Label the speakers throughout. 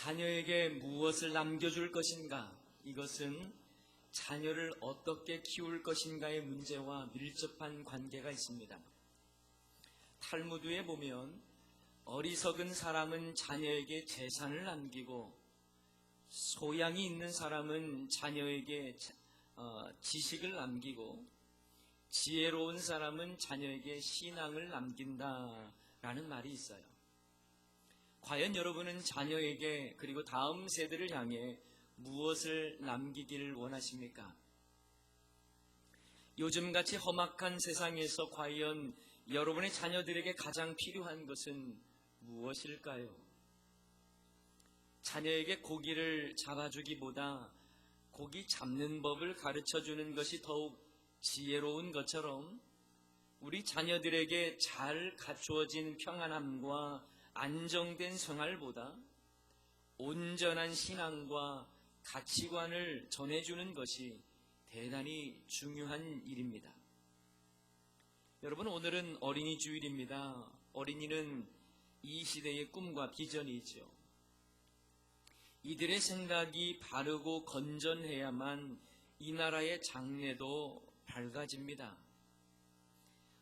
Speaker 1: 자녀에게 무엇을 남겨줄 것인가? 이것은 자녀를 어떻게 키울 것인가의 문제와 밀접한 관계가 있습니다. 탈무드에 보면 어리석은 사람은 자녀에게 재산을 남기고 소양이 있는 사람은 자녀에게 지식을 남기고 지혜로운 사람은 자녀에게 신앙을 남긴다라는 말이 있어요. 과연 여러분은 자녀에게 그리고 다음 세대를 향해 무엇을 남기기를 원하십니까? 요즘같이 험악한 세상에서 과연 여러분의 자녀들에게 가장 필요한 것은 무엇일까요? 자녀에게 고기를 잡아주기보다 고기 잡는 법을 가르쳐주는 것이 더욱 지혜로운 것처럼 우리 자녀들에게 잘 갖추어진 평안함과 안정된 생활보다 온전한 신앙과 가치관을 전해주는 것이 대단히 중요한 일입니다. 여러분, 오늘은 어린이 주일입니다. 어린이는 이 시대의 꿈과 비전이죠. 이들의 생각이 바르고 건전해야만 이 나라의 장래도 밝아집니다.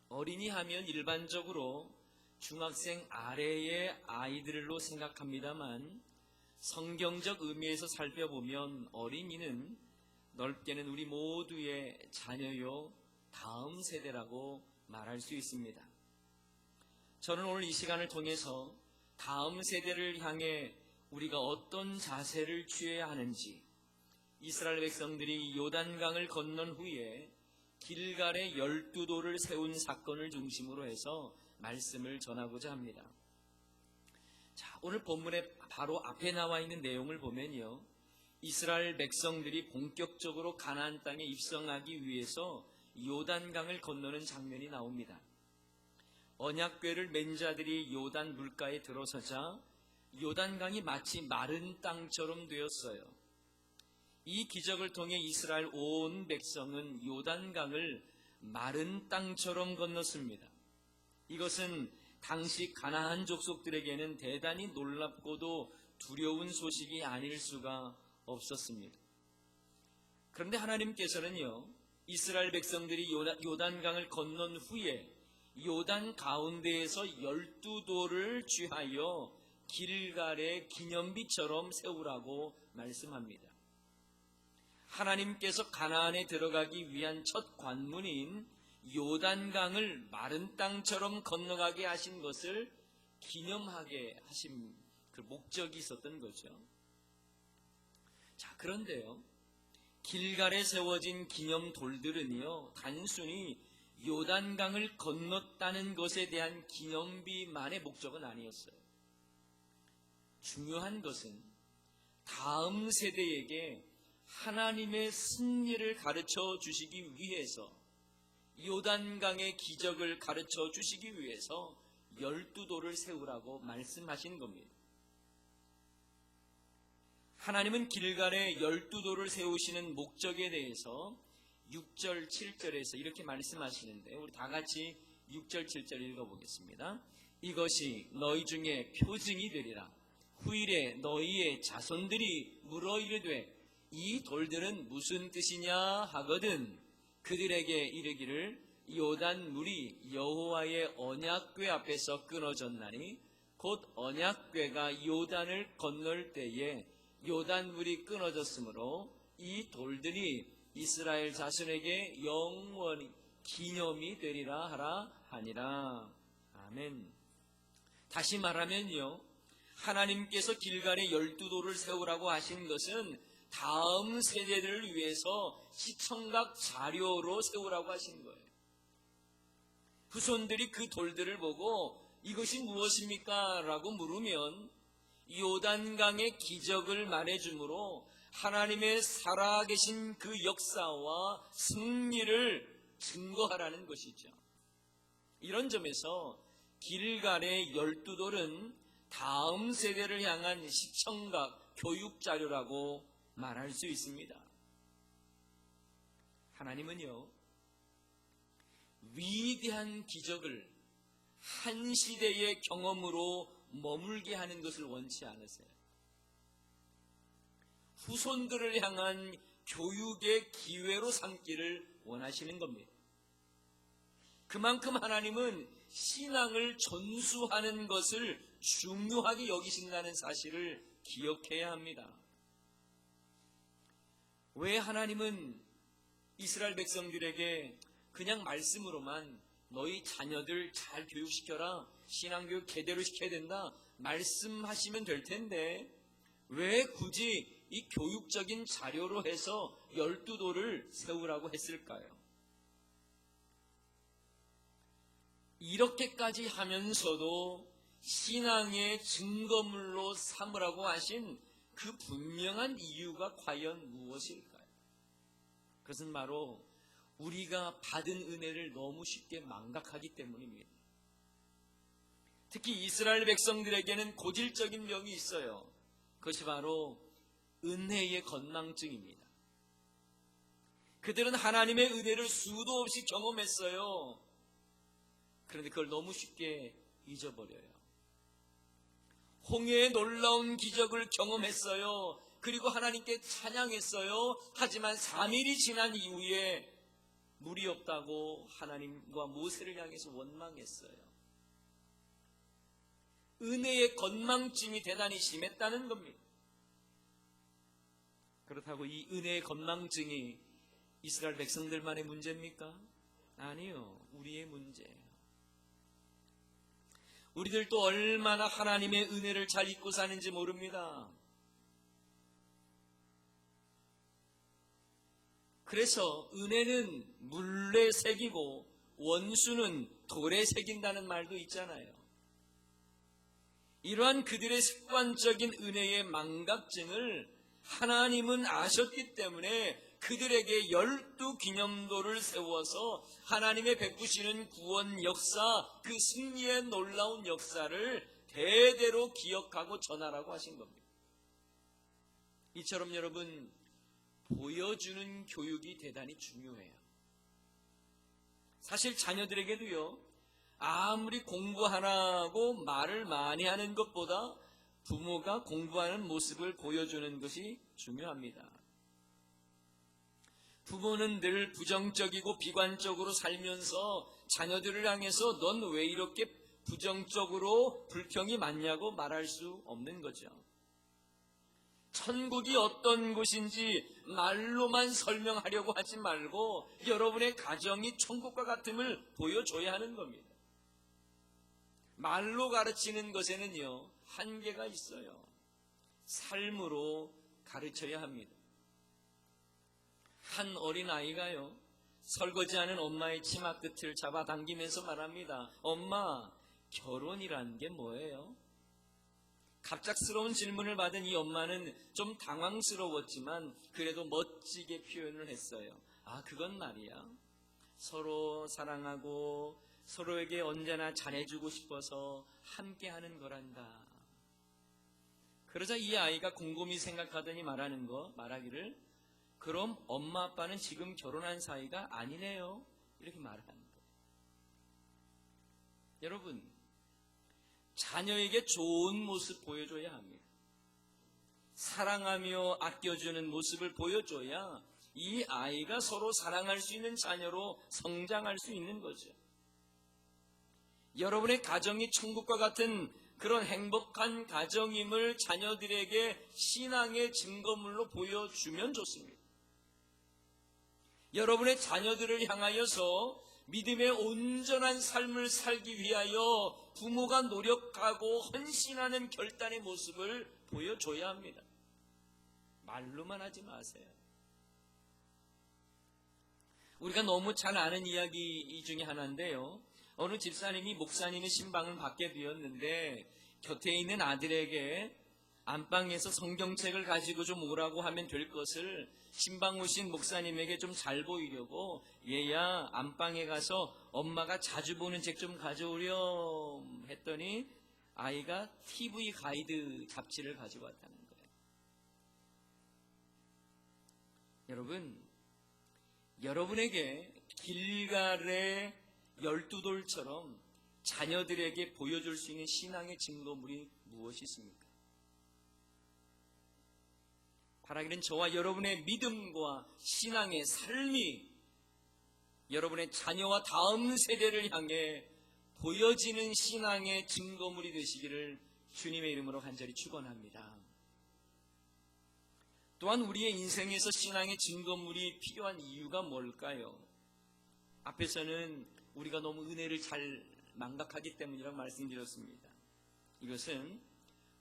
Speaker 1: 어린이 하면 일반적으로 중학생 아래의 아이들로 생각합니다만 성경적 의미에서 살펴보면 어린이는 넓게는 우리 모두의 자녀요 다음 세대라고 말할 수 있습니다. 저는 오늘 이 시간을 통해서 다음 세대를 향해 우리가 어떤 자세를 취해야 하는지, 이스라엘 백성들이 요단강을 건넌 후에 길갈에 12돌을 세운 사건을 중심으로 해서 말씀을 전하고자 합니다. 자, 오늘 본문의 바로 앞에 나와 있는 내용을 보면요, 이스라엘 백성들이 본격적으로 가나안 땅에 입성하기 위해서 요단강을 건너는 장면이 나옵니다. 언약궤를 맨 자들이 요단 물가에 들어서자 요단강이 마치 마른 땅처럼 되었어요. 이 기적을 통해 이스라엘 온 백성은 요단강을 마른 땅처럼 건넜습니다. 이것은 당시 가나안 족속들에게는 대단히 놀랍고도 두려운 소식이 아닐 수가 없었습니다. 그런데 하나님께서는요, 이스라엘 백성들이 요단강을 건넌 후에 요단 가운데에서 12돌을 취하여 길갈의 기념비처럼 세우라고 말씀합니다. 하나님께서 가나안에 들어가기 위한 첫 관문인 요단강을 마른 땅처럼 건너가게 하신 것을 기념하게 하신 그 목적이 있었던 거죠. 자, 그런데요, 길갈에 세워진 기념 돌들은요, 단순히 요단강을 건넜다는 것에 대한 기념비만의 목적은 아니었어요. 중요한 것은 다음 세대에게 하나님의 승리를 가르쳐 주시기 위해서, 요단강의 기적을 가르쳐 주시기 위해서 12돌을 세우라고 말씀하신 겁니다. 하나님은 길갈에 12돌을 세우시는 목적에 대해서 6절, 7절에서 이렇게 말씀하시는데, 우리 다 같이 6절, 7절 읽어보겠습니다. 이것이 너희 중에 표징이 되리라. 후일에 너희의 자손들이 물어 이르되 이 돌들은 무슨 뜻이냐 하거든 그들에게 이르기를 요단 물이 여호와의 언약궤 앞에서 끊어졌나니 곧 언약궤가 요단을 건널 때에 요단 물이 끊어졌으므로 이 돌들이 이스라엘 자손에게 영원히 기념이 되리라 하라 하니라. 아멘. 다시 말하면요, 하나님께서 길갈에 12돌을 세우라고 하신 것은 다음 세대들을 위해서 시청각 자료로 세우라고 하신 거예요. 후손들이 그 돌들을 보고 이것이 무엇입니까? 라고 물으면 요단강의 기적을 말해주므로 하나님의 살아계신 그 역사와 승리를 증거하라는 것이죠. 이런 점에서 길갈의 12돌은 다음 세대를 향한 시청각 교육자료라고 말할 수 있습니다. 하나님은요, 위대한 기적을 한 시대의 경험으로 머물게 하는 것을 원치 않으세요. 후손들을 향한 교육의 기회로 삼기를 원하시는 겁니다. 그만큼 하나님은 신앙을 전수하는 것을 중요하게 여기신다는 사실을 기억해야 합니다. 왜 하나님은 이스라엘 백성들에게 그냥 말씀으로만 너희 자녀들 잘 교육시켜라, 신앙교육 제대로 시켜야 된다 말씀하시면 될 텐데 왜 굳이 이 교육적인 자료로 해서 12도를 세우라고 했을까요? 이렇게까지 하면서도 신앙의 증거물로 삼으라고 하신 그 분명한 이유가 과연 무엇일까요? 그것은 바로 우리가 받은 은혜를 너무 쉽게 망각하기 때문입니다. 특히 이스라엘 백성들에게는 고질적인 병이 있어요. 그것이 바로 은혜의 건망증입니다. 그들은 하나님의 은혜를 수도 없이 경험했어요. 그런데 그걸 너무 쉽게 잊어버려요. 홍해의 놀라운 기적을 경험했어요. 그리고 하나님께 찬양했어요. 하지만 3일이 지난 이후에 물이 없다고 하나님과 모세를 향해서 원망했어요. 은혜의 건망증이 대단히 심했다는 겁니다. 그렇다고 이 은혜의 건망증이 이스라엘 백성들만의 문제입니까? 아니요, 우리의 문제예요. 우리들도 얼마나 하나님의 은혜를 잘 잊고 사는지 모릅니다. 그래서 은혜는 물에 새기고 원수는 돌에 새긴다는 말도 있잖아요. 이러한 그들의 습관적인 은혜의 망각증을 하나님은 아셨기 때문에 그들에게 12기념도를 세워서 하나님의 베푸시는 구원 역사, 그 승리의 놀라운 역사를 대대로 기억하고 전하라고 하신 겁니다. 이처럼 여러분, 보여주는 교육이 대단히 중요해요. 사실 자녀들에게도요, 아무리 공부하라고 말을 많이 하는 것보다 부모가 공부하는 모습을 보여주는 것이 중요합니다. 부모는 늘 부정적이고 비관적으로 살면서 자녀들을 향해서 넌 왜 이렇게 부정적으로 불평이 많냐고 말할 수 없는 거죠. 천국이 어떤 곳인지 말로만 설명하려고 하지 말고 여러분의 가정이 천국과 같음을 보여줘야 하는 겁니다. 말로 가르치는 것에는요, 한계가 있어요. 삶으로 가르쳐야 합니다. 한 어린아이가요, 설거지하는 엄마의 치마 끝을 잡아당기면서 말합니다. 엄마, 결혼이란 게 뭐예요? 갑작스러운 질문을 받은 이 엄마는 좀 당황스러웠지만 그래도 멋지게 표현을 했어요. 아, 그건 말이야, 서로 사랑하고 서로에게 언제나 잘해주고 싶어서 함께하는 거란다. 그러자 이 아이가 곰곰이 생각하더니 말하기를 그럼 엄마 아빠는 지금 결혼한 사이가 아니네요, 이렇게 말하는 거예요. 여러분, 자녀에게 좋은 모습 보여줘야 합니다. 사랑하며 아껴주는 모습을 보여줘야 이 아이가 서로 사랑할 수 있는 자녀로 성장할 수 있는 거죠. 여러분의 가정이 천국과 같은 그런 행복한 가정임을 자녀들에게 신앙의 증거물로 보여주면 좋습니다. 여러분의 자녀들을 향하여서 믿음의 온전한 삶을 살기 위하여 부모가 노력하고 헌신하는 결단의 모습을 보여줘야 합니다. 말로만 하지 마세요. 우리가 너무 잘 아는 이야기 중에 하나인데요, 어느 집사님이 목사님의 신방을 받게 되었는데 곁에 있는 아들에게 안방에서 성경책을 가지고 좀 오라고 하면 될 것을 신방 오신 목사님에게 좀 잘 보이려고 얘야, 안방에 가서 엄마가 자주 보는 책 좀 가져오렴 했더니 아이가 TV 가이드 잡지를 가지고 왔다는 거예요. 여러분, 여러분에게 길갈의 12돌처럼 자녀들에게 보여줄 수 있는 신앙의 증거물이 무엇이 있습니까? 바라기는 저와 여러분의 믿음과 신앙의 삶이 여러분의 자녀와 다음 세대를 향해 보여지는 신앙의 증거물이 되시기를 주님의 이름으로 간절히 축원합니다. 또한 우리의 인생에서 신앙의 증거물이 필요한 이유가 뭘까요? 앞에서는 우리가 너무 은혜를 잘 망각하기 때문이라고 말씀드렸습니다. 이것은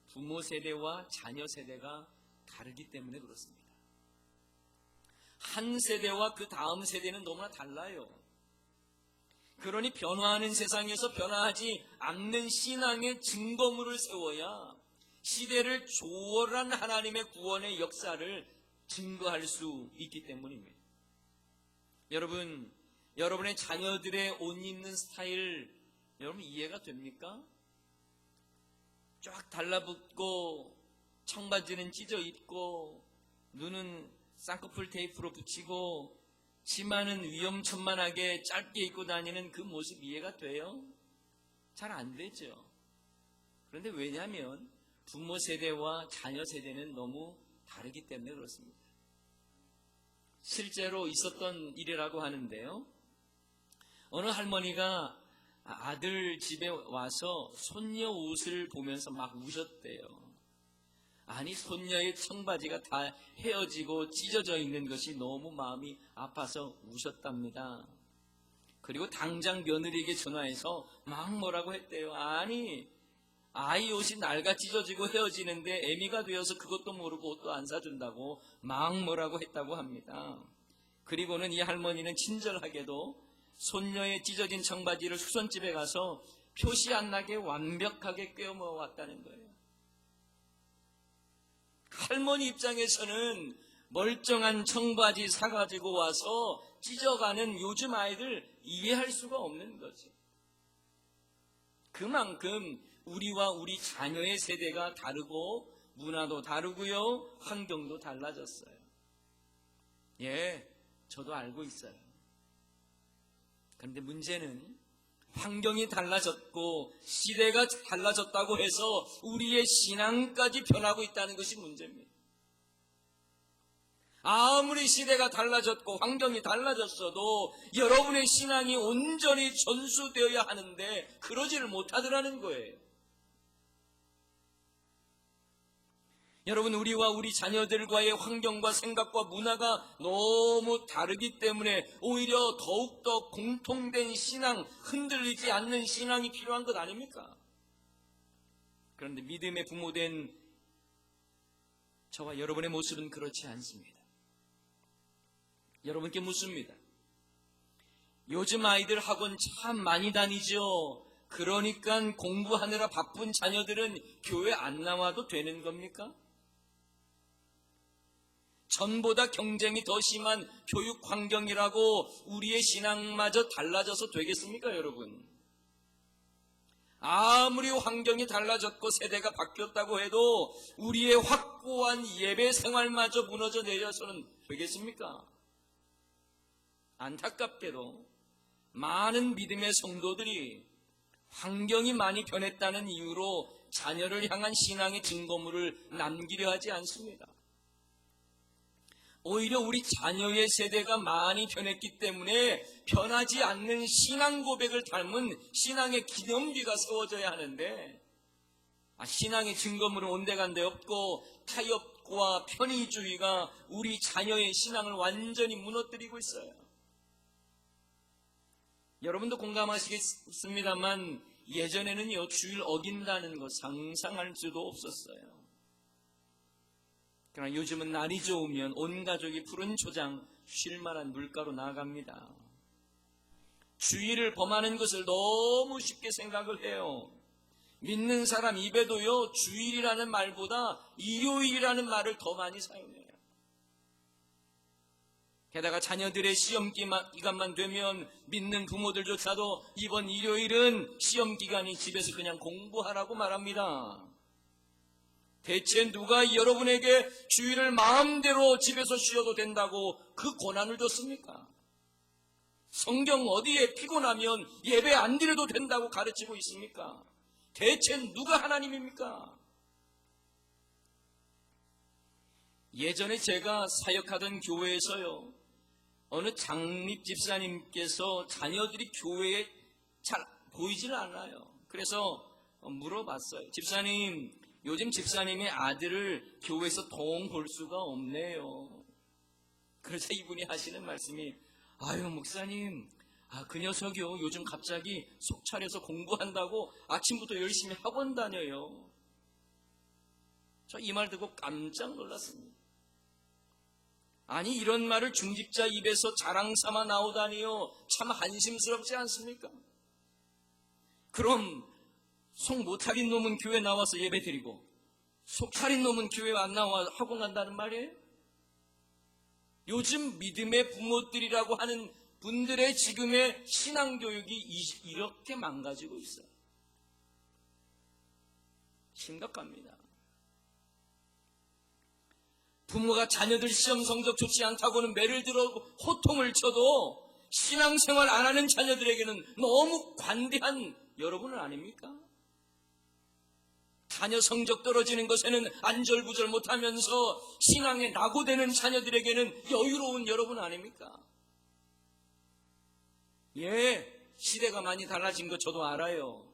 Speaker 1: 부모 세대와 자녀 세대가 다르기 때문에 그렇습니다. 한 세대와 그 다음 세대는 너무나 달라요. 그러니 변화하는 세상에서 변화하지 않는 신앙의 증거물을 세워야 시대를 초월한 하나님의 구원의 역사를 증거할 수 있기 때문입니다. 여러분, 여러분의 자녀들의 옷 입는 스타일 여러분 이해가 됩니까? 쫙 달라붙고 청바지는 찢어 입고 눈은 쌍꺼풀 테이프로 붙이고 치마는 위험천만하게 짧게 입고 다니는 그 모습 이해가 돼요? 잘 안 되죠. 그런데 왜냐하면 부모 세대와 자녀 세대는 너무 다르기 때문에 그렇습니다. 실제로 있었던 일이라고 하는데요. 어느 할머니가 아들 집에 와서 손녀 옷을 보면서 막 우셨대요. 아니 손녀의 청바지가 다 헤어지고 찢어져 있는 것이 너무 마음이 아파서 우셨답니다. 그리고 당장 며느리에게 전화해서 막 뭐라고 했대요. 아니 아이 옷이 낡아 찢어지고 헤어지는데 애미가 되어서 그것도 모르고 옷도 안 사준다고 막 뭐라고 했다고 합니다. 그리고는 이 할머니는 친절하게도 손녀의 찢어진 청바지를 수선집에 가서 표시 안 나게 완벽하게 꿰어모아 왔다는 거예요. 할머니 입장에서는 멀쩡한 청바지 사가지고 와서 찢어가는 요즘 아이들 이해할 수가 없는 거지. 그만큼 우리와 우리 자녀의 세대가 다르고 문화도 다르고요, 환경도 달라졌어요. 예, 저도 알고 있어요. 그런데 문제는 환경이 달라졌고 시대가 달라졌다고 해서 우리의 신앙까지 변하고 있다는 것이 문제입니다. 아무리 시대가 달라졌고 환경이 달라졌어도 여러분의 신앙이 온전히 전수되어야 하는데 그러지를 못하더라는 거예요. 여러분, 우리와 우리 자녀들과의 환경과 생각과 문화가 너무 다르기 때문에 오히려 더욱더 공통된 신앙, 흔들리지 않는 신앙이 필요한 것 아닙니까? 그런데 믿음의 부모된 저와 여러분의 모습은 그렇지 않습니다. 여러분께 묻습니다. 요즘 아이들 학원 참 많이 다니죠. 그러니까 공부하느라 바쁜 자녀들은 교회 안 나와도 되는 겁니까? 전보다 경쟁이 더 심한 교육 환경이라고 우리의 신앙마저 달라져서 되겠습니까, 여러분? 아무리 환경이 달라졌고 세대가 바뀌었다고 해도 우리의 확고한 예배 생활마저 무너져 내려서는 되겠습니까? 안타깝게도 많은 믿음의 성도들이 환경이 많이 변했다는 이유로 자녀를 향한 신앙의 증거물을 남기려 하지 않습니다. 오히려 우리 자녀의 세대가 많이 변했기 때문에 변하지 않는 신앙 고백을 닮은 신앙의 기념비가 세워져야 하는데 신앙의 증거물은 온데간데 없고 타협과 편의주의가 우리 자녀의 신앙을 완전히 무너뜨리고 있어요. 여러분도 공감하시겠습니다만 예전에는요, 주일 어긴다는 거 상상할 수도 없었어요. 그러나 요즘은 날이 좋으면 온 가족이 푸른 초장, 쉴만한 물가로 나아갑니다. 주일을 범하는 것을 너무 쉽게 생각을 해요. 믿는 사람 입에도요, 주일이라는 말보다 일요일이라는 말을 더 많이 사용해요. 게다가 자녀들의 시험 기간만 되면 믿는 부모들조차도 이번 일요일은 시험 기간이 집에서 그냥 공부하라고 말합니다. 대체 누가 여러분에게 주일을 마음대로 집에서 쉬어도 된다고 그 권한을 줬습니까? 성경 어디에 피곤하면 예배 안 드려도 된다고 가르치고 있습니까? 대체 누가 하나님입니까? 예전에 제가 사역하던 교회에서요, 어느 장립 집사님께서 자녀들이 교회에 잘 보이질 않아요. 그래서 물어봤어요. 집사님, 요즘 집사님의 아들을 교회에서 동 볼 수가 없네요. 그래서 이분이 하시는 말씀이, 아유 목사님, 그 녀석이요, 요즘 갑자기 속 차려서 공부한다고 아침부터 열심히 학원 다녀요. 저 이 말 듣고 깜짝 놀랐습니다. 아니, 이런 말을 중직자 입에서 자랑 삼아 나오다니요, 참 한심스럽지 않습니까? 그럼 속 못 차린 놈은 교회 나와서 예배 드리고 속 차린 놈은 교회 안 나와 학원 간다는 말이에요? 요즘 믿음의 부모들이라고 하는 분들의 지금의 신앙교육이 이렇게 망가지고 있어요. 심각합니다. 부모가 자녀들 시험 성적 좋지 않다고는 매를 들어 호통을 쳐도 신앙생활 안 하는 자녀들에게는 너무 관대한 여러분은 아닙니까? 자녀 성적 떨어지는 것에는 안절부절 못하면서 신앙에 낙오되는 자녀들에게는 여유로운 여러분 아닙니까? 예, 시대가 많이 달라진 거 저도 알아요.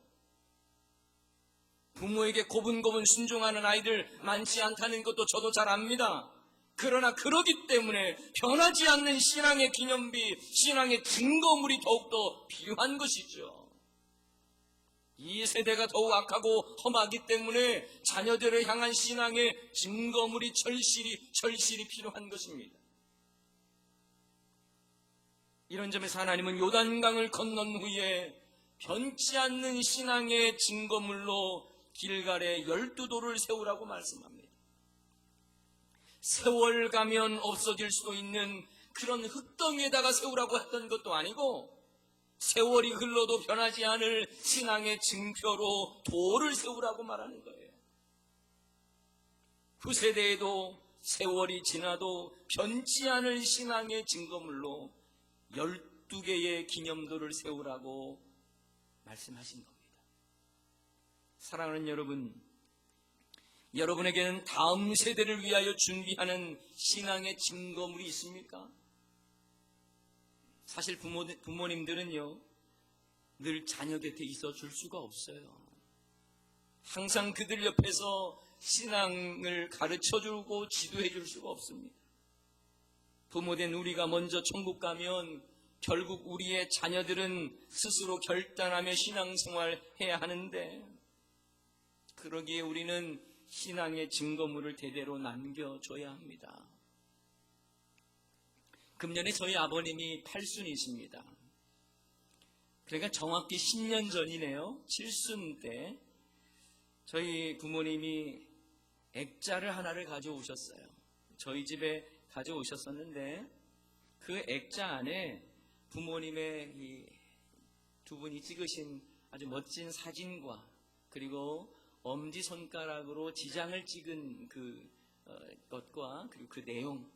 Speaker 1: 부모에게 고분고분 순종하는 아이들 많지 않다는 것도 저도 잘 압니다. 그러나 그러기 때문에 변하지 않는 신앙의 기념비, 신앙의 증거물이 더욱더 필요한 것이죠. 이 세대가 더욱 악하고 험하기 때문에 자녀들을 향한 신앙의 증거물이 절실히 필요한 것입니다. 이런 점에서 하나님은 요단강을 건넌 후에 변치 않는 신앙의 증거물로 길갈에 12돌을 세우라고 말씀합니다. 세월 가면 없어질 수도 있는 그런 흙덩이에다가 세우라고 했던 것도 아니고, 세월이 흘러도 변하지 않을 신앙의 증표로 돌을 세우라고 말하는 거예요. 후세대에도 세월이 지나도 변치 않을 신앙의 증거물로 12개의 기념돌을 세우라고 말씀하신 겁니다. 사랑하는 여러분, 여러분에게는 다음 세대를 위하여 준비하는 신앙의 증거물이 있습니까? 사실 부모님들은요, 늘 자녀 곁에 있어 줄 수가 없어요. 항상 그들 옆에서 신앙을 가르쳐 주고 지도해 줄 수가 없습니다. 부모된 우리가 먼저 천국 가면 결국 우리의 자녀들은 스스로 결단하며 신앙생활 해야 하는데, 그러기에 우리는 신앙의 증거물을 대대로 남겨줘야 합니다. 금년에 저희 아버님이 팔순이십니다. 그러니까 정확히 10년 전이네요. 칠순 때 저희 부모님이 액자를 하나를 가져오셨어요. 저희 집에 가져오셨었는데, 그 액자 안에 부모님의 이 두 분이 찍으신 아주 멋진 사진과, 그리고 엄지손가락으로 지장을 찍은 것과, 그리고 그 내용,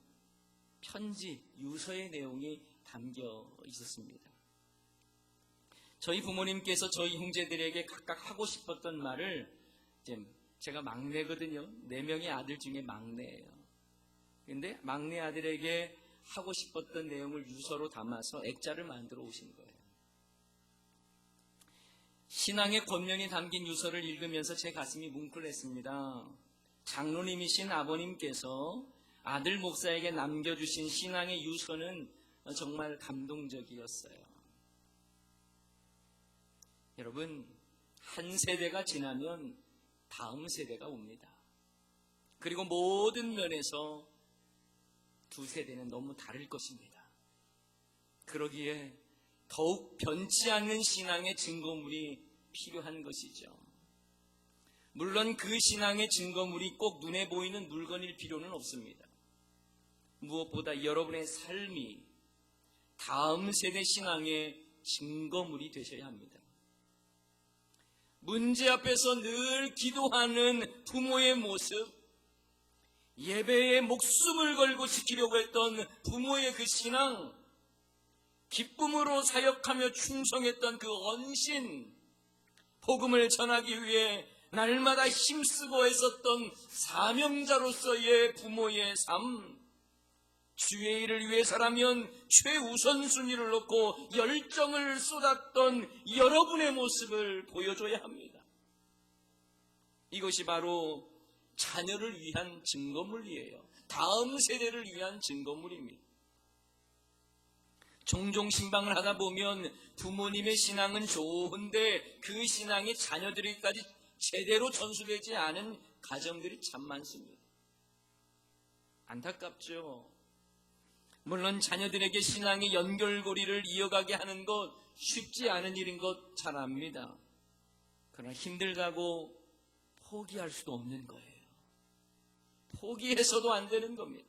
Speaker 1: 편지, 유서의 내용이 담겨 있었습니다. 저희 부모님께서 저희 형제들에게 각각 하고 싶었던 말을, 제가 막내거든요. 4명의 아들 중에 막내예요. 근데 막내 아들에게 하고 싶었던 내용을 유서로 담아서 액자를 만들어 오신 거예요. 신앙의 권면이 담긴 유서를 읽으면서 제 가슴이 뭉클했습니다. 장로님이신 아버님께서 아들 목사에게 남겨주신 신앙의 유서는 정말 감동적이었어요. 여러분, 한 세대가 지나면 다음 세대가 옵니다. 그리고 모든 면에서 두 세대는 너무 다를 것입니다. 그러기에 더욱 변치 않는 신앙의 증거물이 필요한 것이죠. 물론 그 신앙의 증거물이 꼭 눈에 보이는 물건일 필요는 없습니다. 무엇보다 여러분의 삶이 다음 세대 신앙의 증거물이 되셔야 합니다. 문제 앞에서 늘 기도하는 부모의 모습, 예배에 목숨을 걸고 지키려고 했던 부모의 그 신앙, 기쁨으로 사역하며 충성했던 그 언신, 복음을 전하기 위해 날마다 힘쓰고 애썼던 사명자로서의 부모의 삶, 주의 일을 위해서라면 최우선순위를 놓고 열정을 쏟았던 여러분의 모습을 보여줘야 합니다. 이것이 바로 자녀를 위한 증거물이에요. 다음 세대를 위한 증거물입니다. 종종 신방을 하다 보면 부모님의 신앙은 좋은데 그 신앙이 자녀들에게까지 제대로 전수되지 않은 가정들이 참 많습니다. 안타깝죠. 물론 자녀들에게 신앙의 연결고리를 이어가게 하는 것 쉽지 않은 일인 것 잘 압니다. 그러나 힘들다고 포기할 수도 없는 거예요. 포기해서도 안 되는 겁니다.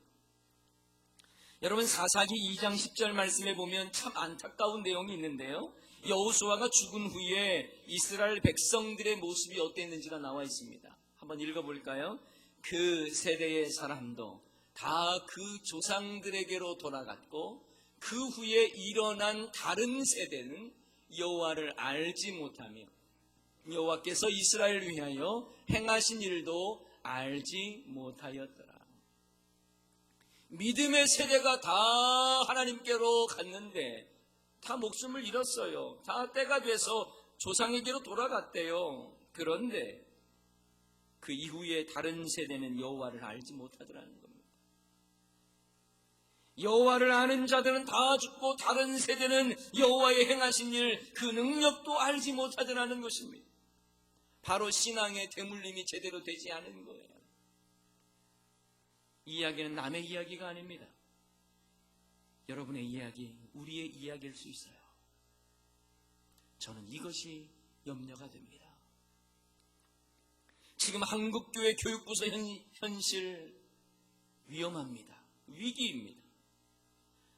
Speaker 1: 여러분, 사사기 2장 10절 말씀에 보면 참 안타까운 내용이 있는데요. 여호수아가 죽은 후에 이스라엘 백성들의 모습이 어땠는지가 나와 있습니다. 한번 읽어볼까요? 그 세대의 사람도 다 그 조상들에게로 돌아갔고 그 후에 일어난 다른 세대는 여호와를 알지 못하며 여호와께서 이스라엘을 위하여 행하신 일도 알지 못하였더라. 믿음의 세대가 다 하나님께로 갔는데 다 목숨을 잃었어요. 다 때가 돼서 조상에게로 돌아갔대요. 그런데 그 이후에 다른 세대는 여호와를 알지 못하더라는 겁니다. 여호와를 아는 자들은 다 죽고 다른 세대는 여호와의 행하신 일, 그 능력도 알지 못하더라는 것입니다. 바로 신앙의 대물림이 제대로 되지 않은 거예요. 이 이야기는 남의 이야기가 아닙니다. 여러분의 이야기, 우리의 이야기일 수 있어요. 저는 이것이 염려가 됩니다. 지금 한국교회 교육부서 현실 위험합니다. 위기입니다.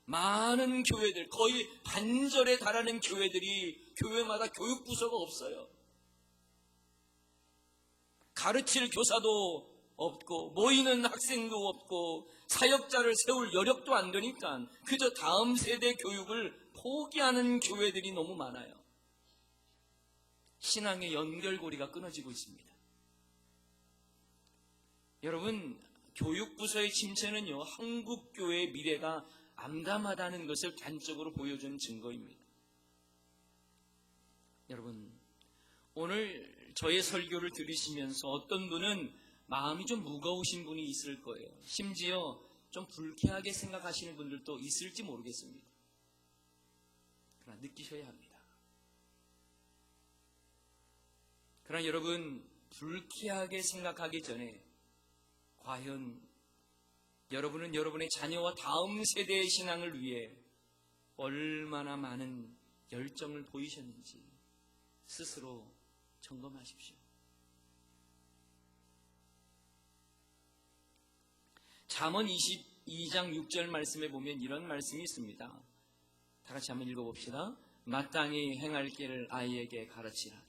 Speaker 1: 많은 교회들, 거의 반절에 달하는 교회들이 교회마다 교육부서가 없어요. 가르칠 교사도 없고 모이는 학생도 없고 사역자를 세울 여력도 안 되니까 그저 다음 세대 교육을 포기하는 교회들이 너무 많아요. 신앙의 연결고리가 끊어지고 있습니다. 여러분, 교육부서의 침체는요, 한국교회의 미래가 암담하다는 것을 단적으로 보여주는 증거입니다. 여러분, 오늘 저의 설교를 들으시면서 어떤 분은 마음이 좀 무거우신 분이 있을 거예요. 심지어 좀 불쾌하게 생각하시는 분들도 있을지 모르겠습니다. 그러나 느끼셔야 합니다. 그러나 여러분, 불쾌하게 생각하기 전에 과연 여러분은 여러분의 자녀와 다음 세대의 신앙을 위해 얼마나 많은 열정을 보이셨는지 스스로 점검하십시오. 잠언 22장 6절 말씀에 보면 이런 말씀이 있습니다. 다 같이 한번 읽어봅시다. 마땅히 행할 길을 아이에게 가르치라.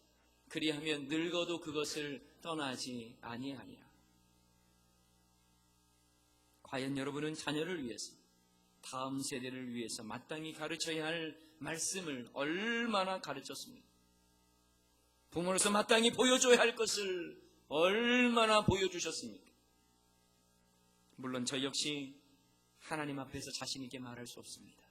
Speaker 1: 그리하면 늙어도 그것을 떠나지 아니하리라. 과연 여러분은 자녀를 위해서, 다음 세대를 위해서 마땅히 가르쳐야 할 말씀을 얼마나 가르쳤습니까? 부모로서 마땅히 보여줘야 할 것을 얼마나 보여주셨습니까? 물론 저 역시 하나님 앞에서 자신 있게 말할 수 없습니다.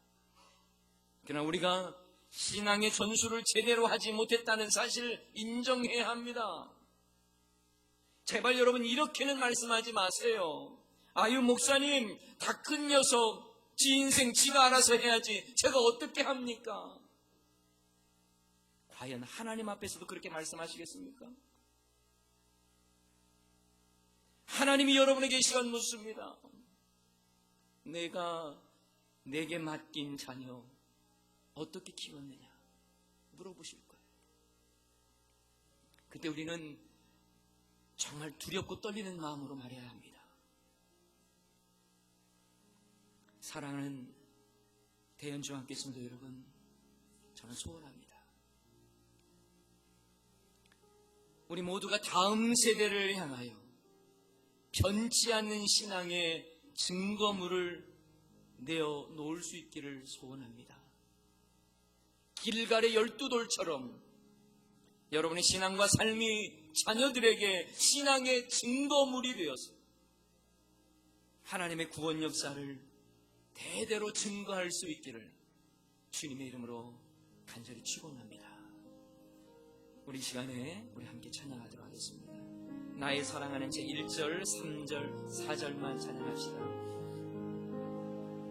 Speaker 1: 그러나 우리가 신앙의 전수를 제대로 하지 못했다는 사실을 인정해야 합니다. 제발 여러분 이렇게는 말씀하지 마세요. 아유 목사님, 다 큰 녀석, 지 인생 지가 알아서 해야지 제가 어떻게 합니까? 과연 하나님 앞에서도 그렇게 말씀하시겠습니까? 하나님이 여러분에게 이 시간 묻습니다. 내게 맡긴 자녀 어떻게 키웠느냐 물어보실 거예요. 그때 우리는 정말 두렵고 떨리는 마음으로 말해야 합니다. 사랑하는 대연중학교 성도 여러분, 저는 소원합니다. 우리 모두가 다음 세대를 향하여 변치 않는 신앙의 증거물을 내어 놓을 수 있기를 소원합니다. 길갈의 12돌처럼 여러분의 신앙과 삶이 자녀들에게 신앙의 증거물이 되어서 하나님의 구원 역사를 대대로 증거할 수 있기를 주님의 이름으로 간절히 축원합니다. 우리 시간에 우리 함께 찬양하도록 하겠습니다. 나의 사랑하는 제 1절, 3절, 4절만 찬양합시다.